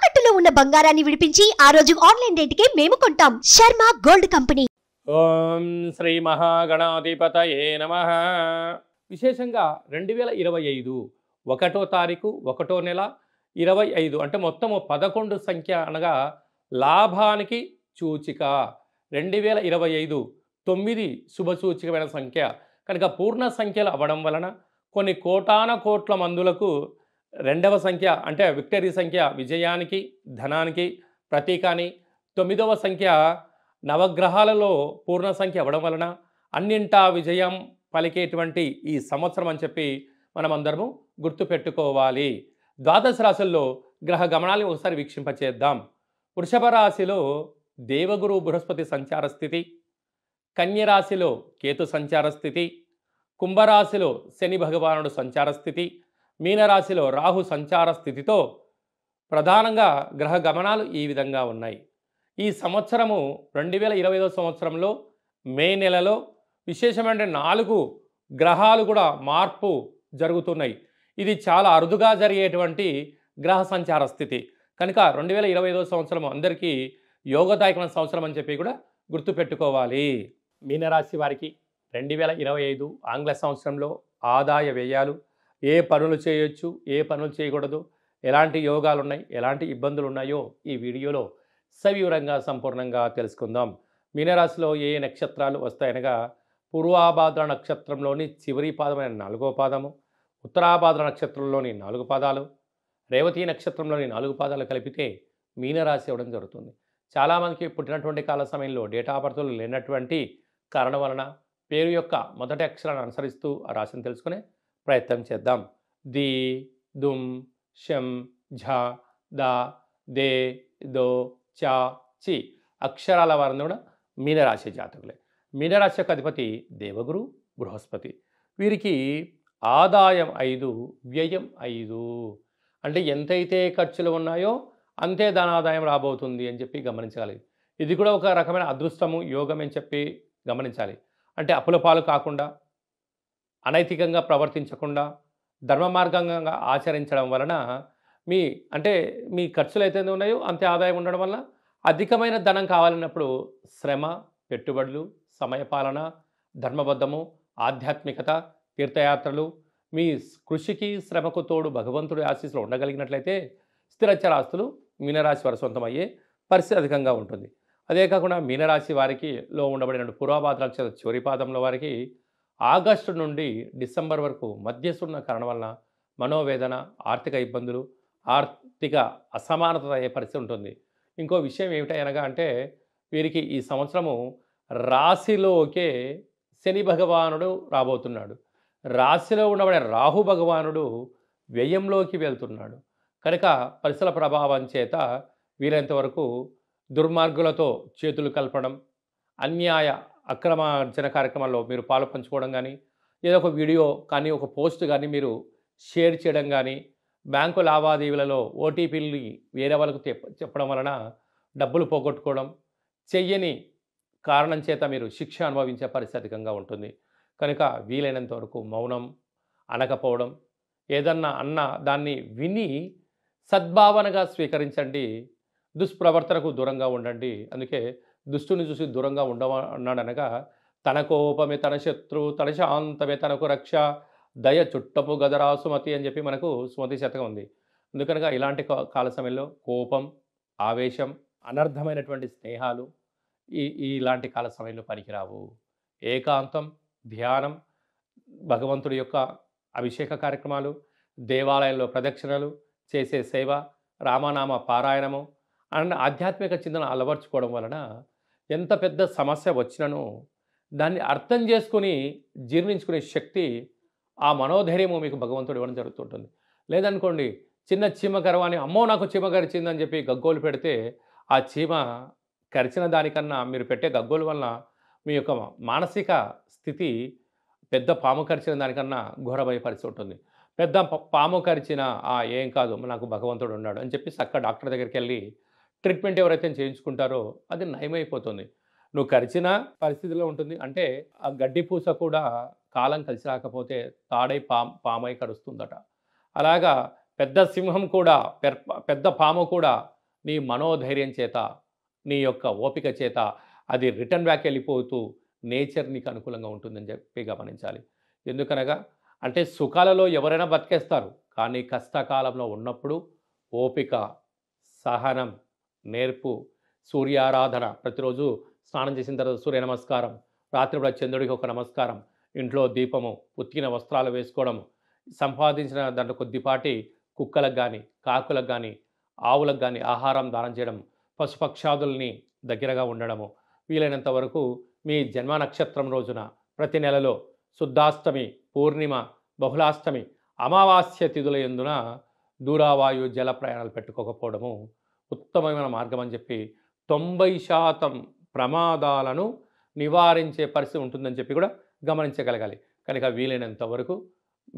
తాకట్టులో ఉన్న బంగారాన్ని విడిపించి ఆ రోజు ఆన్లైన్ రేటుకే మేము కొంటాం. Sharma gold company. ఓం శ్రీ మహాగణాధిపతయే నమః. విశేషంగా 2025 1వ తారీఖు 1వ నెల 25 అంటే మొత్తము 11 సంఖ్య అనగా లాభానికి సూచిక. 2025 9 శుభ సూచికమైన సంఖ్య కనుక పూర్ణ సంఖ్యలు అవ్వడం వలన కొన్ని కోటాన కోట్ల మందులకు రెండవ సంఖ్య అంటే విక్టరీ సంఖ్య విజయానికి ధనానికి ప్రతీకాని, 9వ సంఖ్య నవగ్రహాలలో పూర్ణ సంఖ్య అవ్వడం వలన అన్నింటా విజయం పలికేటువంటి ఈ సంవత్సరం అని చెప్పి మనమందరము గుర్తుపెట్టుకోవాలి. ద్వాదశ రాశుల్లో గ్రహ గమనాన్ని ఒకసారి వీక్షింపచేద్దాం. వృషభ రాశిలో దేవగురు బృహస్పతి సంచార స్థితి, కన్యరాశిలో కేతు సంచార స్థితి, కుంభరాశిలో శని భగవానుడు సంచార స్థితి, మీనరాశిలో రాహు సంచార స్థితితో ప్రధానంగా గ్రహ గమనాలు ఈ విధంగా ఉన్నాయి. ఈ సంవత్సరము 2025 సంవత్సరంలో మే నెలలో విశేషమైన 4 గ్రహాలు కూడా మార్పు జరుగుతున్నాయి. ఇది చాలా అరుదుగా జరిగేటువంటి గ్రహ సంచార స్థితి కనుక 2025 సంవత్సరం అందరికీ యోగదాయకమైన సంవత్సరం అని చెప్పి కూడా గుర్తుపెట్టుకోవాలి. మీనరాశి వారికి 2025 ఆంగ్ల సంవత్సరంలో ఆదాయ వ్యయాలు, ఏ పనులు చేయొచ్చు, ఏ పనులు చేయకూడదు, ఎలాంటి యోగాలు ఉన్నాయి, ఎలాంటి ఇబ్బందులు ఉన్నాయో ఈ వీడియోలో సవివరంగా సంపూర్ణంగా తెలుసుకుందాం. మీనరాశిలో ఏ నక్షత్రాలు వస్తాయనగా పూర్వాభాద్ర నక్షత్రంలోని చివరి పాదమైన 4వ పాదము, ఉత్తరాభాద్ర నక్షత్రంలోని 4 పాదాలు, రేవతి నక్షత్రంలోని 4 పాదాలు కలిపితే మీనరాశి అవ్వడం జరుగుతుంది. చాలామందికి పుట్టినటువంటి కాల సమయంలో డేటా ఆఫ్ బర్త్లు లేనటువంటి కారణం వలన పేరు యొక్క మొదటి అక్షరాన్ని అనుసరిస్తూ ఆ రాశిని తెలుసుకునే ప్రయత్నం చేద్దాం. ది, దుమ్, షం, ఝ, ద, దే, దో, చ, చి అక్షరాల వారిని కూడా మీనరాశి జాతకులే. మీనరాశి యొక్క అధిపతి దేవగురు బృహస్పతి. వీరికి ఆదాయం 5, వ్యయం 5 అంటే ఎంతైతే ఖర్చులు ఉన్నాయో అంతే ధనాదాయం రాబోతుంది అని చెప్పి గమనించాలి. ఇది కూడా ఒక రకమైన అదృష్టము, యోగం అని చెప్పి గమనించాలి. అంటే అప్పుల పాలు కాకుండా, అనైతికంగా ప్రవర్తించకుండా, ధర్మ మార్గంగా ఆచరించడం వలన మీ ఖర్చులు అయితే ఉన్నాయో అంతే ఆదాయం ఉండడం వల్ల అధికమైన ధనం కావాలన్నప్పుడు శ్రమ, పెట్టుబడులు, సమయపాలన, ధర్మబద్ధము, ఆధ్యాత్మికత, తీర్థయాత్రలు, మీ కృషికి శ్రమకు తోడు భగవంతుడి ఆశీస్సులు ఉండగలిగినట్లయితే స్థిరచర ఆస్తులు మీనరాశి వారి సొంతమయ్యే పరిస్థితి అధికంగా ఉంటుంది. అదే కాకుండా మీనరాశి వారికి ఉండబడిన పూర్వభాద్ర నక్షత్రం చివరి పాదంలో వారికి ఆగస్టు నుండి డిసెంబర్ వరకు మధ్యస్థున్న కారణం వలన మనోవేదన, ఆర్థిక ఇబ్బందులు, ఆర్థిక అసమానత అయ్యే పరిస్థితి ఉంటుంది. ఇంకో విషయం ఏమిటనగా అంటే వీరికి ఈ సంవత్సరము రాశిలోకే శని భగవానుడు రాబోతున్నాడు. రాశిలో ఉండబడిన రాహు భగవానుడు వ్యయంలోకి వెళ్తున్నాడు కనుక పరిసర ప్రభావం చేత వీలైనంత వరకు దుర్మార్గులతో చేతులు కలపడం, అన్యాయ అక్రమార్జన కార్యక్రమాల్లో మీరు పాలు పంచుకోవడం కానీ, ఏదో ఒక వీడియో కానీ ఒక పోస్ట్ కానీ మీరు షేర్ చేయడం కానీ, బ్యాంకు లావాదేవీలలో ఓటీపీలు వేరే వాళ్ళకు చెప్పడం వలన డబ్బులు పోగొట్టుకోవడం, చెయ్యని కారణం చేత మీరు శిక్ష అనుభవించే పరిస్థితి అధికంగా ఉంటుంది. కనుక వీలైనంత వరకు మౌనం అనకపోవడం, ఏదన్నా అన్న దాన్ని విని సద్భావనగా స్వీకరించండి, దుష్ప్రవర్తనకు దూరంగా ఉండండి. అందుకే దుష్టుని చూసి దూరంగా ఉండమన్నాడనగా తన కోపమే తన శత్రువు, తన శాంతమే తనకు రక్ష, దయ చుట్టపు గదరా సుమతి అని చెప్పి మనకు సుమతి శతకం ఉంది. అందుకనగా ఇలాంటి కాల సమయంలో కోపం, ఆవేశం, అనర్థమైనటువంటి స్నేహాలు ఇలాంటి కాల సమయంలో పనికిరావు. ఏకాంతం, ధ్యానం, భగవంతుడి యొక్క అభిషేక కార్యక్రమాలు, దేవాలయంలో ప్రదక్షిణలు, చేసే సేవ, రామనామ పారాయణము అండ్ ఆధ్యాత్మిక చింతన అలవర్చుకోవడం వలన ఎంత పెద్ద సమస్య వచ్చినను దాన్ని అర్థం చేసుకుని జీర్ణించుకునే శక్తి, ఆ మనోధైర్యము మీకు భగవంతుడు ఇవ్వడం జరుగుతుంటుంది. లేదనుకోండి చిన్న చీమ కరవాని అమ్మో నాకు చీమ కరిచిందని చెప్పి గగ్గోలు పెడితే ఆ చీమ కరిచిన దానికన్నా మీరు పెట్టే గగ్గోలు వలన మీ యొక్క మానసిక స్థితి పెద్ద పాము కరిచిన దానికన్నా ఘోరమయ్యే పరిస్థితి ఉంటుంది. పెద్ద పాము కరిచిన ఏం కాదు నాకు భగవంతుడు ఉన్నాడు అని చెప్పి చక్క డాక్టర్ దగ్గరికి వెళ్ళి ట్రీట్మెంట్ ఎవరైతే చేయించుకుంటారో అది నయమైపోతుంది. నువ్వు కరిచిన పరిస్థితిలో ఉంటుంది. అంటే ఆ గడ్డి పూస కూడా కాలం కలిసి రాకపోతే తాడై పామై కరుస్తుందట. అలాగా పెద్ద సింహం కూడా పెద్ద పాము కూడా నీ మనోధైర్యం చేత, నీ యొక్క ఓపిక చేత అది రిటర్న్ బ్యాక్ వెళ్ళిపోతూ నేచర్ నీకు అనుకూలంగా ఉంటుందని చెప్పి గమనించాలి. ఎందుకనగా అంటే సుఖాలలో ఎవరైనా బతికేస్తారు, కానీ కష్టకాలంలో ఉన్నప్పుడు ఓపిక, సహనం, నేర్పు, సూర్యారాధన, ప్రతిరోజు స్నానం చేసిన తర్వాత సూర్య నమస్కారం, రాత్రిపూట చంద్రుడికి ఒక నమస్కారం, ఇంట్లో దీపము, ఉతికిన వస్త్రాలు వేసుకోవడం, సంపాదించిన దాంట్లో కొద్దిపాటి కుక్కలకు కానీ, కాకులకు కానీ, ఆవులకు కానీ ఆహారం దానం చేయడం, పశుపక్షాదుల్ని దగ్గరగా ఉండడము, వీలైనంత వరకు మీ జన్మ నక్షత్రం రోజున ప్రతి నెలలో శుద్ధాష్టమి, పూర్ణిమ, బహుళాష్టమి, అమావాస్య తిథుల యందున దూరావాయు జల ప్రయాణాలు పెట్టుకోకపోవడము ఉత్తమమైన మార్గం అని చెప్పి 90% ప్రమాదాలను నివారించే పరిస్థితి ఉంటుందని చెప్పి కూడా గమనించగలగాలి. కనుక వీలైనంత వరకు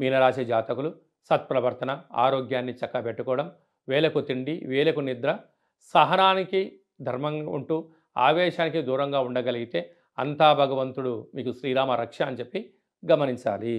మీనరాశి జాతకులు సత్ప్రవర్తన, ఆరోగ్యాన్ని చక్కబెట్టుకోవడం, వేలకు తిండి, వేలకు నిద్ర, సహనానికి ధర్మంగా ఉంటూ ఆవేశానికి దూరంగా ఉండగలిగితే అంతా భగవంతుడు మీకు శ్రీరామ రక్ష అని చెప్పి గమనించాలి.